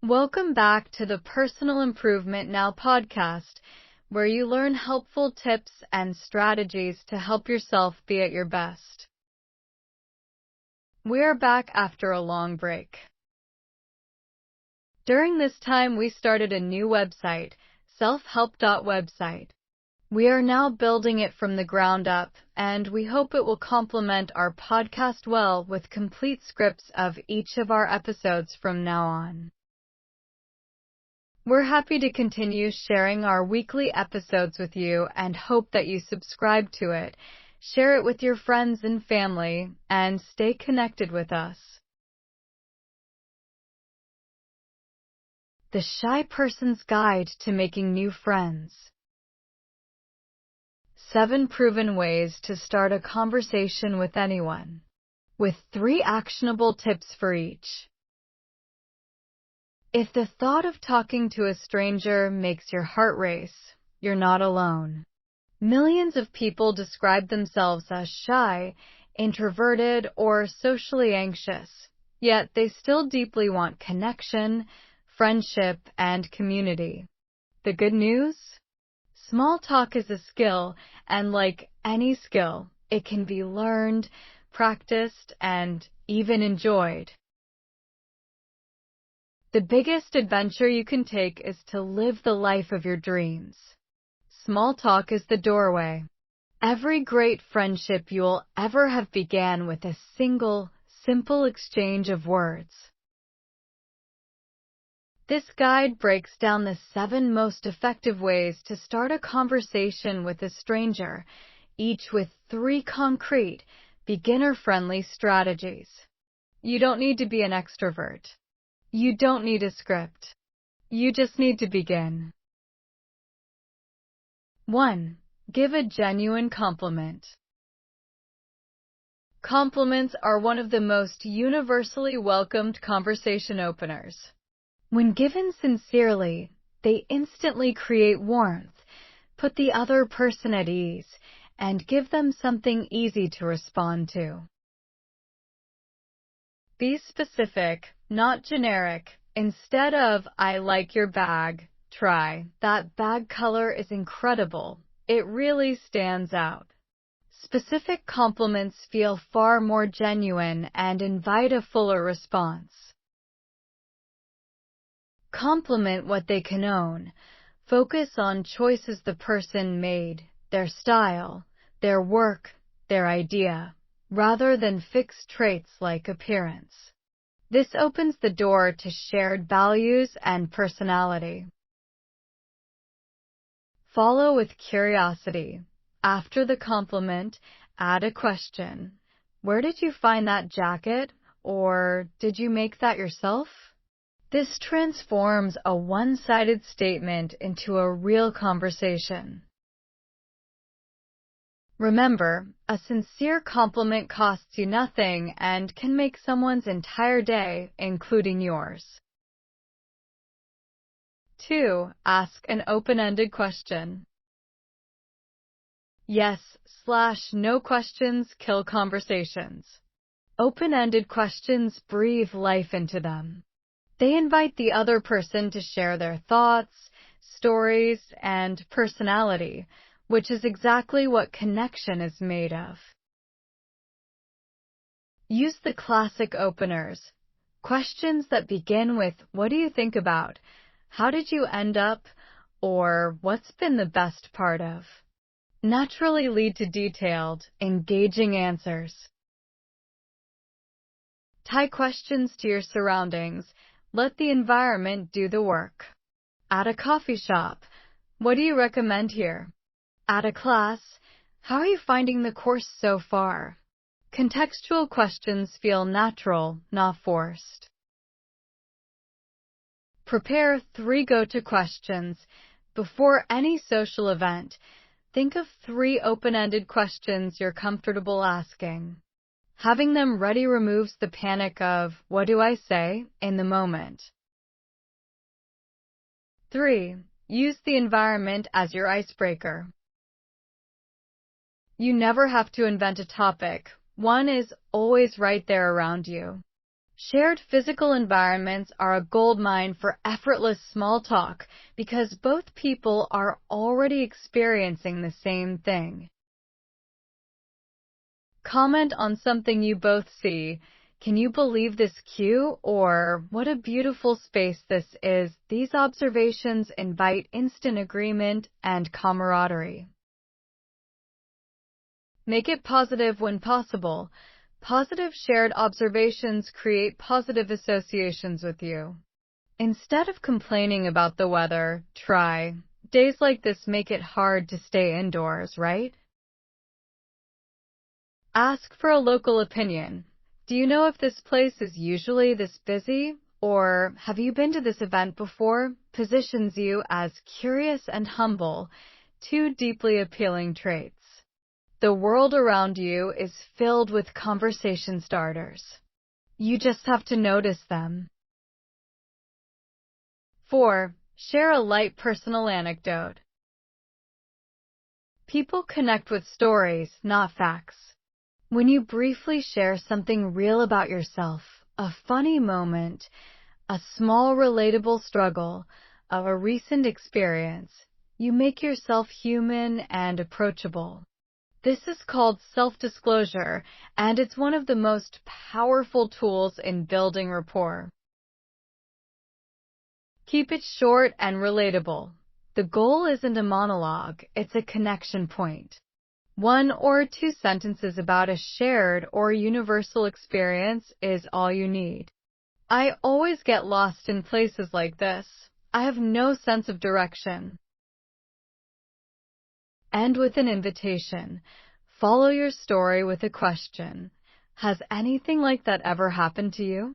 Welcome back to the Personal Improvement Now podcast, where you learn helpful tips and strategies to help yourself be at your best. We are back after a long break. During this time, we started a new website, selfhelp.website. We are now building it from the ground up, and we hope it will complement our podcast well with complete scripts of each of our episodes from now on. We're happy to continue sharing our weekly episodes with you and hope that you subscribe to it, share it with your friends and family, and stay connected with us. The Shy Person's Guide to Making New Friends. 7 proven ways to start a conversation with anyone, with 3 actionable tips for each. If the thought of talking to a stranger makes your heart race, you're not alone. Millions of people describe themselves as shy, introverted, or socially anxious, yet they still deeply want connection, friendship, and community. The good news? Small talk is a skill, and like any skill, it can be learned, practiced, and even enjoyed. The biggest adventure you can take is to live the life of your dreams. Small talk is the doorway. Every great friendship you will ever have began with a single, simple exchange of words. This guide breaks down the 7 most effective ways to start a conversation with a stranger, each with 3 concrete, beginner-friendly strategies. You don't need to be an extrovert. You don't need a script. You just need to begin. 1. Give a genuine compliment. Compliments are one of the most universally welcomed conversation openers. When given sincerely, they instantly create warmth, put the other person at ease, and give them something easy to respond to. Be specific, not generic. Instead of, "I like your bag," try, "That bag color is incredible. It really stands out." Specific compliments feel far more genuine and invite a fuller response. Compliment what they can own. Focus on choices the person made, their style, their work, their idea, rather than fixed traits like appearance. This opens the door to shared values and personality. Follow with curiosity. After the compliment, add a question. "Where did you find that jacket?" Or, "Did you make that yourself?" This transforms a one-sided statement into a real conversation. Remember, a sincere compliment costs you nothing and can make someone's entire day, including yours. 2. Ask an open-ended question. Yes/no questions kill conversations. Open-ended questions breathe life into them. They invite the other person to share their thoughts, stories, and personality, which is exactly what connection is made of. Use the classic openers. Questions that begin with, "What do you think about?" "How did you end up?" or "What's been the best part of?" naturally lead to detailed, engaging answers. Tie questions to your surroundings. Let the environment do the work. At a coffee shop, "What do you recommend here?" At a class, "How are you finding the course so far?" Contextual questions feel natural, not forced. Prepare 3 go-to questions. Before any social event, think of 3 open-ended questions you're comfortable asking. Having them ready removes the panic of, "What do I say?" in the moment. 3. Use the environment as your icebreaker. You never have to invent a topic. One is always right there around you. Shared physical environments are a goldmine for effortless small talk because both people are already experiencing the same thing. Comment on something you both see. Can you believe this cue? Or what a beautiful space this is. These observations invite instant agreement and camaraderie. Make it positive when possible. Positive shared observations create positive associations with you. Instead of complaining about the weather, try, days like this make it hard to stay indoors, right? Ask for a local opinion. Do you know if this place is usually this busy? Or have you been to this event before? Positions you as curious and humble, two deeply appealing traits. The world around you is filled with conversation starters. You just have to notice them. 4. Share a light personal anecdote. People connect with stories, not facts. When you briefly share something real about yourself, a funny moment, a small relatable struggle, of a recent experience, you make yourself human and approachable. This is called self-disclosure, and it's one of the most powerful tools in building rapport. Keep it short and relatable. The goal isn't a monologue, it's a connection point. 1 or 2 sentences about a shared or universal experience is all you need. I always get lost in places like this. I have no sense of direction. End with an invitation. Follow your story with a question. Has anything like that ever happened to you?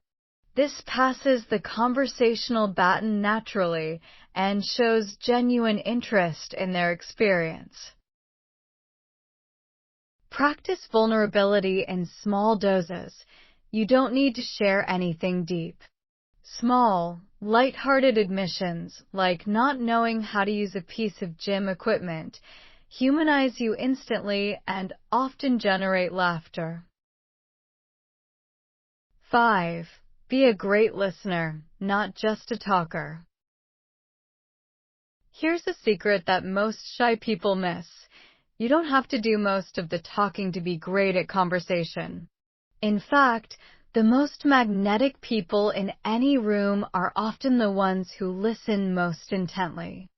This passes the conversational baton naturally and shows genuine interest in their experience. Practice vulnerability in small doses. You don't need to share anything deep. Small, light-hearted admissions, like not knowing how to use a piece of gym equipment, humanize you instantly and often generate laughter. 5. Be a great listener, not just a talker. Here's a secret that most shy people miss. You don't have to do most of the talking to be great at conversation. In fact, the most magnetic people in any room are often the ones who listen most intently.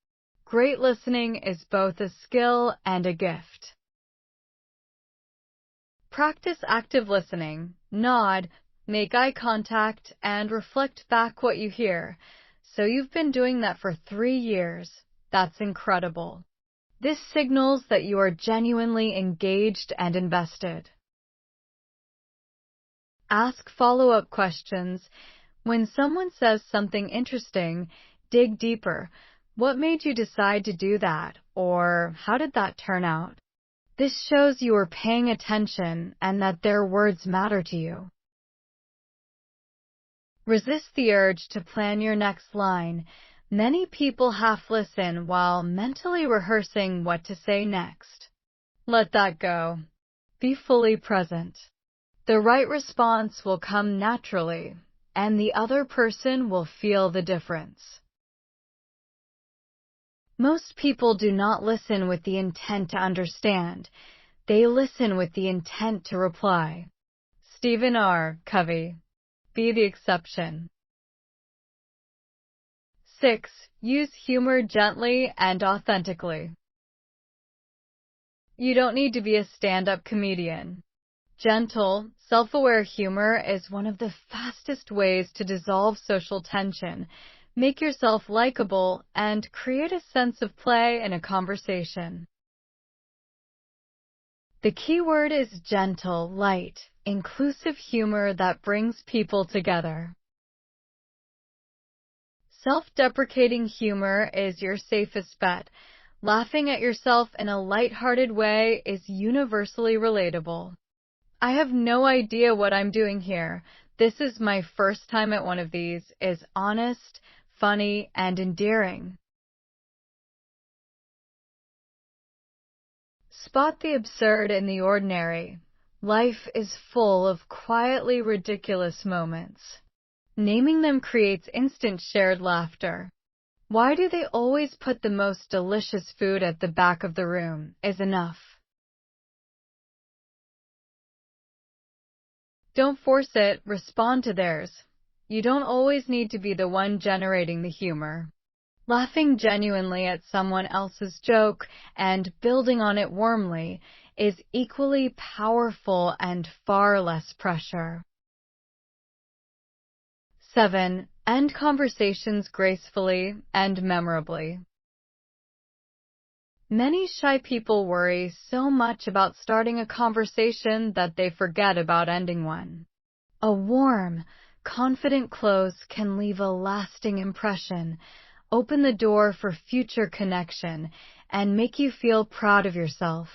Great listening is both a skill and a gift. Practice active listening. Nod, make eye contact, and reflect back what you hear. So you've been doing that for 3 years. That's incredible. This signals that you are genuinely engaged and invested. Ask follow-up questions. When someone says something interesting, dig deeper. What made you decide to do that? Or how did that turn out? This shows you are paying attention and that their words matter to you. Resist the urge to plan your next line. Many people half listen while mentally rehearsing what to say next. Let that go. Be fully present. The right response will come naturally, and the other person will feel the difference. Most people do not listen with the intent to understand. They listen with the intent to reply. Stephen R. Covey. Be the exception. 6. Use humor gently and authentically. You don't need to be a stand-up comedian. Gentle, self-aware humor is one of the fastest ways to dissolve social tension, make yourself likable, and create a sense of play in a conversation. The key word is gentle, light, inclusive humor that brings people together. Self-deprecating humor is your safest bet. Laughing at yourself in a light-hearted way is universally relatable. I have no idea what I'm doing here. This is my first time at one of these is honest, funny, and endearing. Spot the absurd in the ordinary. Life is full of quietly ridiculous moments. Naming them creates instant shared laughter. Why do they always put the most delicious food at the back of the room is enough. Don't force it, respond to theirs. You don't always need to be the one generating the humor. Laughing genuinely at someone else's joke and building on it warmly is equally powerful and far less pressure. 7. End conversations gracefully and memorably. Many shy people worry so much about starting a conversation that they forget about ending one. A warm, confident close can leave a lasting impression, open the door for future connection, and make you feel proud of yourself.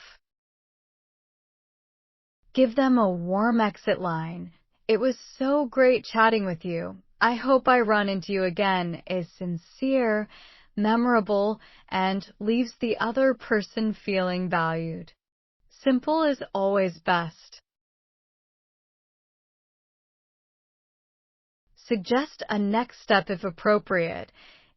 Give them a warm exit line. "It was so great chatting with you. I hope I run into you again," is sincere, memorable, and leaves the other person feeling valued. Simple is always best. Suggest a next step if appropriate.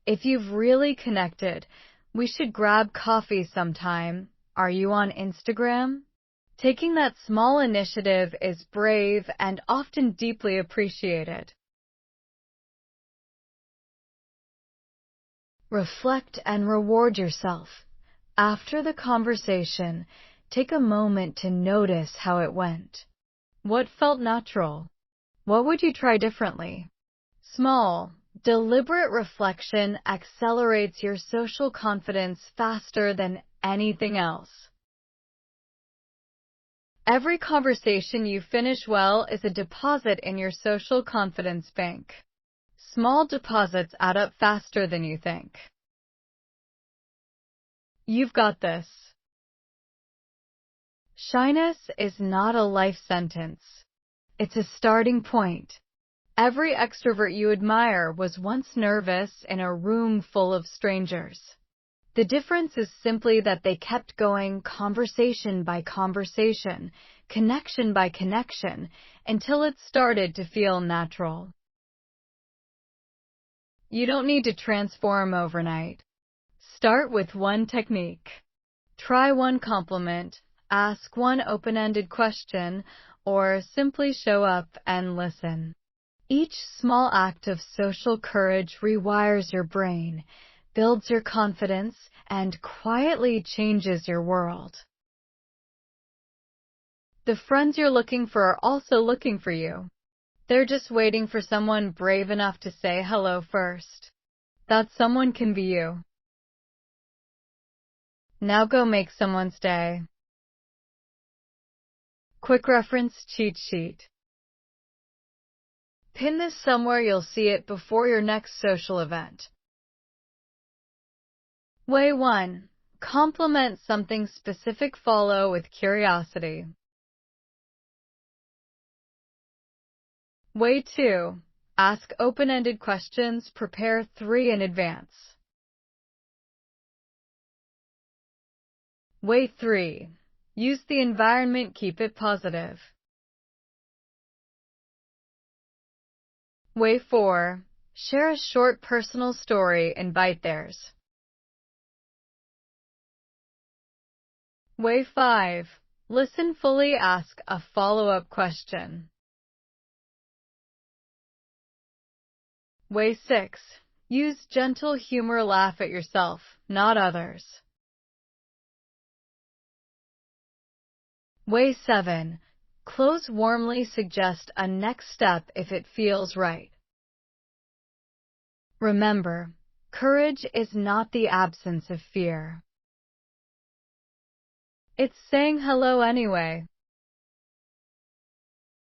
If you've really connected, "We should grab coffee sometime. Are you on Instagram?" Taking that small initiative is brave and often deeply appreciated. Reflect and reward yourself. After the conversation, take a moment to notice how it went. What felt natural? What would you try differently? Small, deliberate reflection accelerates your social confidence faster than anything else. Every conversation you finish well is a deposit in your social confidence bank. Small deposits add up faster than you think. You've got this. Shyness is not a life sentence. It's a starting point. Every extrovert you admire was once nervous in a room full of strangers. The difference is simply that they kept going conversation by conversation, connection by connection, until it started to feel natural. You don't need to transform overnight. Start with one technique. Try one compliment, ask one open-ended question, or simply show up and listen. Each small act of social courage rewires your brain, builds your confidence, and quietly changes your world. The friends you're looking for are also looking for you. They're just waiting for someone brave enough to say hello first. That someone can be you. Now go make someone's day. Quick reference cheat sheet. Pin this somewhere you'll see it before your next social event. Way 1. Compliment something specific. Follow with curiosity. Way 2. Ask open-ended questions. Prepare 3 in advance. Way 3. Use the environment. Keep it positive. Way 4. Share a short personal story. Invite theirs. Way 5. Listen fully. Ask a follow-up question. Way 6. Use gentle humor. Laugh at yourself, not others. Way 7. Close warmly. Suggest a next step if it feels right. Remember, courage is not the absence of fear. It's saying hello anyway.